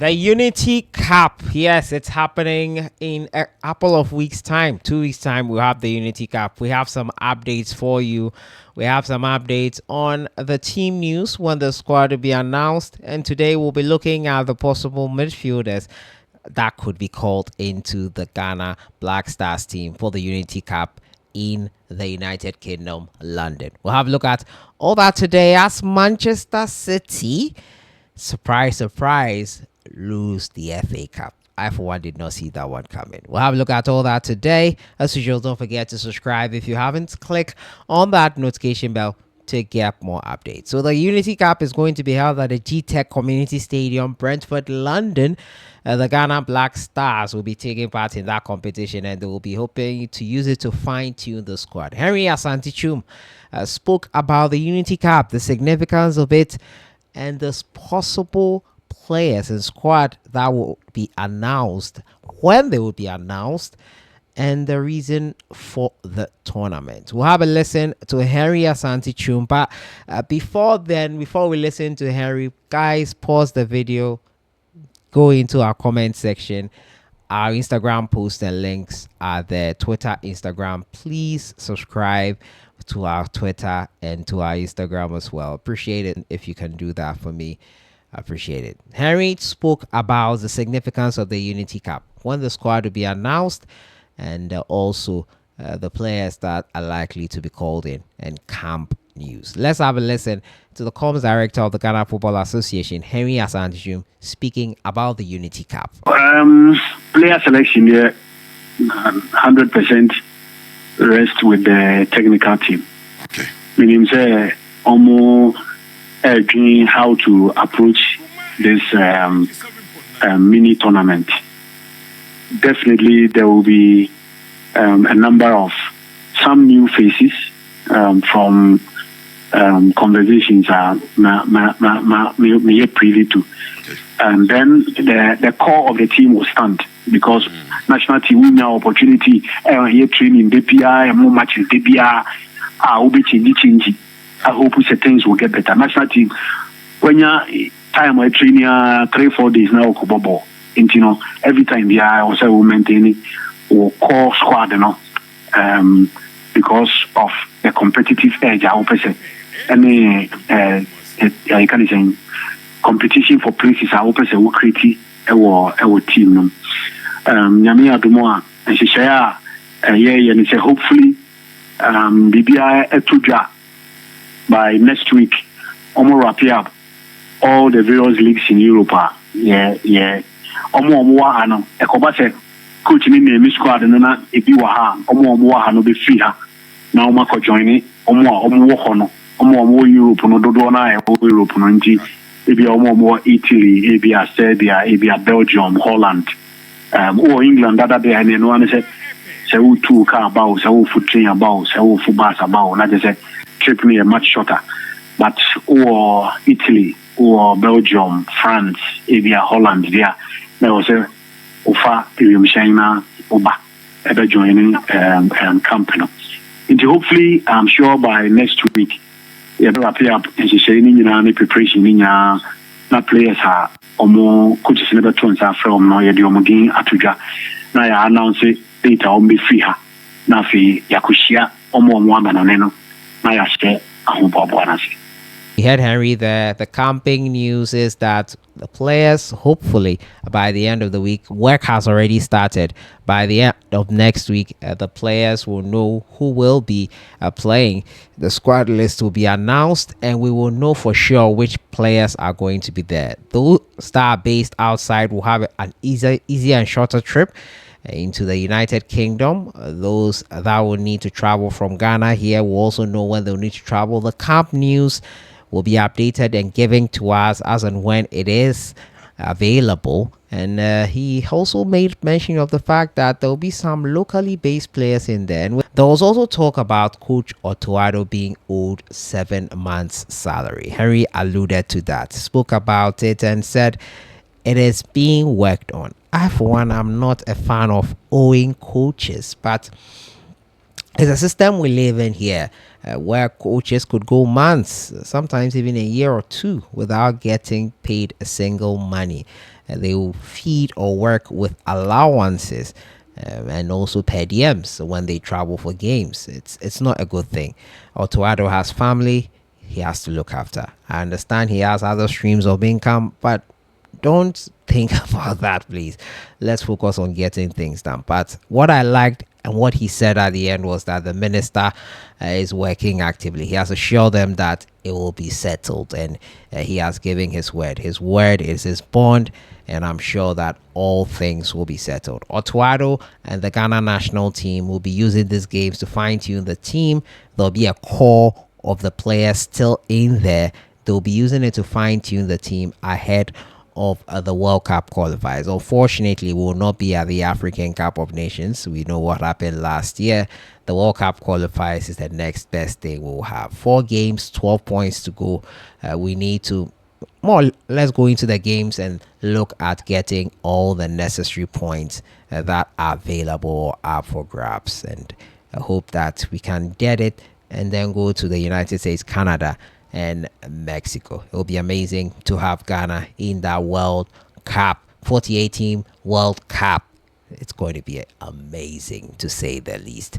The Unity Cup. Yes, it's happening in a couple of weeks' time. 2 weeks' time, we'll have the Unity Cup. We have some updates for you. We have some updates on the team news when the squad will be announced. And today we'll be looking at the possible midfielders that could be called into the Ghana Black Stars team for the Unity Cup in the United Kingdom, London. We'll have a look at all that today as Manchester City, surprise, surprise, lose the FA Cup. I, for one, did not see that one coming. We'll have a look at all that today. As usual, don't forget to subscribe if you haven't. Click on that notification bell to get more updates. So the Unity Cup is going to be held at the G-Tech Community Stadium, Brentford, London. The Ghana Black Stars will be taking part in that competition, and they will be hoping to use it to fine-tune the squad. Henry Asante spoke about the Unity Cup, the significance of it, and the possible players and squad that will be announced, when they will be announced, and the reason for the tournament. We'll have a listen to Henry Asante. But before we listen to Henry, guys, pause the video, go into our comment section. Our Instagram posts and links are there. Twitter, Instagram. Please subscribe to our Twitter and to our Instagram as well. Appreciate it if you can do that for me. I appreciate it. Henry spoke about the significance of the Unity Cup, when the squad will be announced, and also the players that are likely to be called in, and camp news. Let's have a listen to the comms director of the Ghana Football Association, Henry Asante, speaking about the Unity Cup. Player selection here, 100% rest with the technical team. Okay. Meaning, say, almost how to approach this mini tournament. Definitely, there will be a number of some new faces from conversations me privy to. Okay. And then the core of the team will stand, because national team will have opportunity here training DPI and more matches DPI will be changing. I hope things will get better. National team, when you time I training 3-4 days now, and you know every time they are also maintaining or core squad, you know, because of the competitive edge. I hope say any I can say competition for places. I hope say we create our team. No, Nyame adumo and she share and say hopefully BBI etuja by next week, almost wrap up all the various leagues in Europe. Almost say coach in the squad and then if you are no be free now Marco joining almost Europe no do na Europe no nti maybe almost Italy, maybe Serbia, maybe Belgium, Holland, or England that day and then one say who two car about, say who foot train about, say who football about, not just say trip me a much shorter, but or Italy or Belgium, France, maybe Holland there. There was a offer China Oba ever joining company. And hopefully, I'm sure by next week, you wrap up and she say any preparation in your not players are or more coaches never turns are from no you do atuja. Now I announce it later on be free her. Now fi yakushia or more one bananeno. Now I say I hope I We had Henry there. The camping news is that the players, hopefully by the end of the week, work has already started. By the end of next week, the players will know who will be playing. The squad list will be announced, and we will know for sure which players are going to be there. Those that are based outside will have an easier and shorter trip into the United Kingdom. Those that will need to travel from Ghana here will also know when they'll need to travel. The camp news will be updated and given to us as and when it is available. And he also made mention of the fact that there will be some locally based players in there. And there was also talk about Coach Otuado being owed 7 months' salary. Henry alluded to that, spoke about it, and said it is being worked on. I, for one, am not a fan of owing coaches, but it's a system we live in here where coaches could go months, sometimes even a year or two, without getting paid a single money. they will feed or work with allowances and also per diems when they travel for games. It's not a good thing. Otuado has family he has to look after. I understand he has other streams of income, but don't think about that, please. Let's focus on getting things done. But what I liked and what he said at the end was that the minister is working actively. He has assured them that it will be settled, and he has given his word. His word is his bond, and I'm sure that all things will be settled. Otuado and the Ghana national team will be using these games to fine tune the team. There'll be a core of the players still in there. They'll be using it to fine tune the team ahead of the World Cup qualifiers. Unfortunately, we will not be at the African Cup of Nations. We know what happened last year. The World Cup qualifiers is the next best thing we'll have. 4 games, 12 points to go. We need to more or less go into the games and look at getting all the necessary points that are available or up for grabs. And I hope that we can get it and then go to the United States, Canada, and Mexico. It will be amazing to have Ghana in that World Cup, 48 team World Cup. It's going to be amazing, to say the least.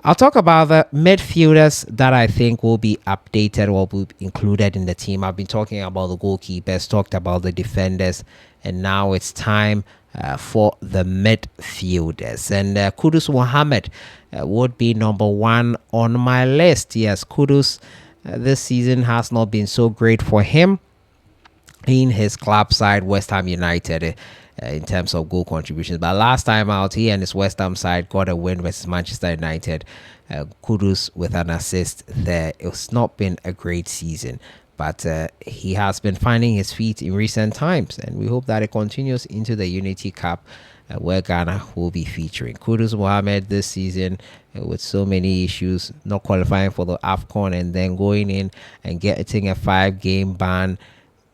I'll talk about the midfielders that I think will be updated or will be included in the team. I've been talking about the goalkeepers, talked about the defenders, and now it's time for the midfielders. And Kudus Mohammed would be number 1 on my list. Yes, Kudus this season has not been so great for him in his club side, West Ham United, in terms of goal contributions. But last time out, he and his West Ham side got a win versus Manchester United. Kudus with an assist there. It's not been a great season, but he has been finding his feet in recent times, and we hope that it continues into the Unity Cup, where Ghana will be featuring. Kudus Mohammed this season with so many issues, not qualifying for the AFCON and then going in and getting a 5-game ban.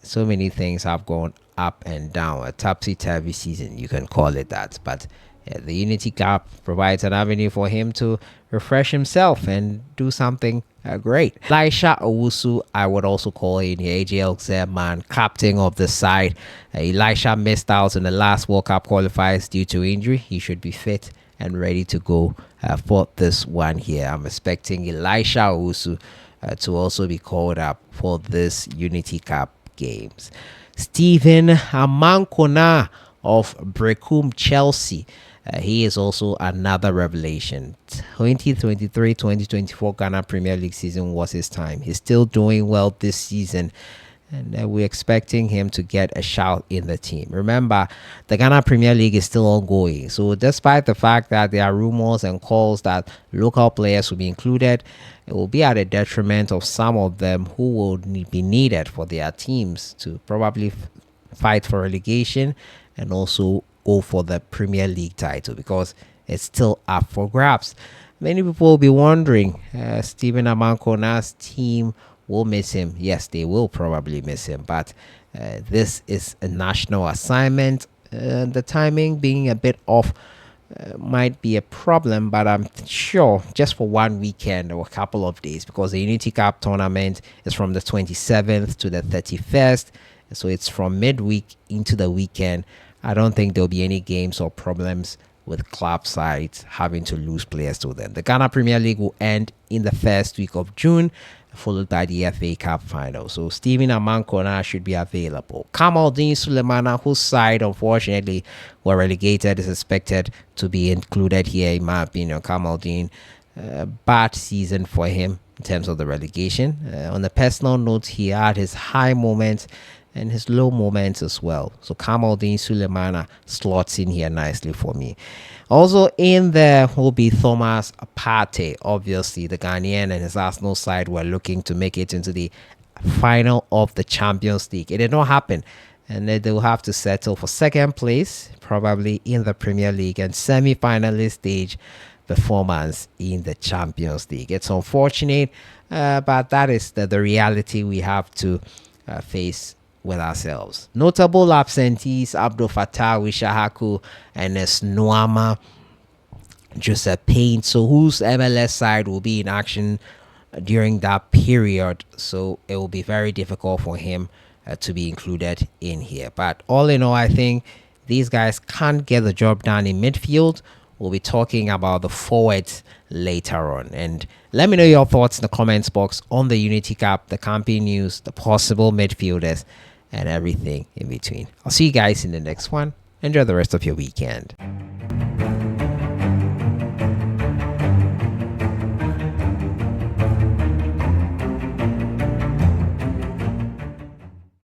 So many things have gone up and down. A topsy-turvy season, you can call it that. But the Unity Cup provides an avenue for him to refresh himself and do something great. Elisha Owusu, I would also call him the AJL man, captain of the side. Elisha missed out in the last World Cup qualifiers due to injury. He should be fit and ready to go for this one here. I'm expecting Elisha Owusu to also be called up for this Unity Cup games. Stephen Amankona of Brecum, Chelsea. He is also another revelation. 2023-2024 Ghana Premier League season was his time. He's still doing well this season, and we're expecting him to get a shout in the team. Remember, the Ghana Premier League is still ongoing, so despite the fact that there are rumors and calls that local players will be included, it will be at a detriment of some of them who will be needed for their teams to probably fight for relegation and also go for the Premier League title, because it's still up for grabs. Many people will be wondering, Stephen Amankona's team will miss him. Yes, they will probably miss him, but this is a national assignment. The timing being a bit off might be a problem, but I'm sure just for one weekend or a couple of days, because the Unity Cup tournament is from the 27th to the 31st, so it's from midweek into the weekend. I don't think there'll be any games or problems with club sides having to lose players to them. The Ghana Premier League will end in the first week of June, followed by the FA Cup final. So Stephen Amankona should be available. Kamaldeen Sulemana, whose side unfortunately were relegated, is expected to be included here, in my opinion. Kamaldeen, bad season for him in terms of the relegation. On a personal note, he had his high moments and his low moments as well. So Kamaldeen Sulemana slots in here nicely for me. Also in there will be Thomas Partey. Obviously, the Ghanaian and his Arsenal side were looking to make it into the final of the Champions League. It did not happen, and they will have to settle for second place, probably in the Premier League, and semi-finalist stage performance in the Champions League. It's unfortunate, but that is the reality we have to face with ourselves. Notable absentees: Abdul Fattah Wishahaku and Nuama Joseph Payne, so whose MLS side will be in action during that period, so it will be very difficult for him to be included in here. But all in all, I think these guys can't get the job done in midfield. We'll be talking about the forwards later on. And let me know your thoughts in the comments box on the Unity Cup, the campaign news, the possible midfielders, and everything in between. I'll see you guys in the next one. Enjoy the rest of your weekend.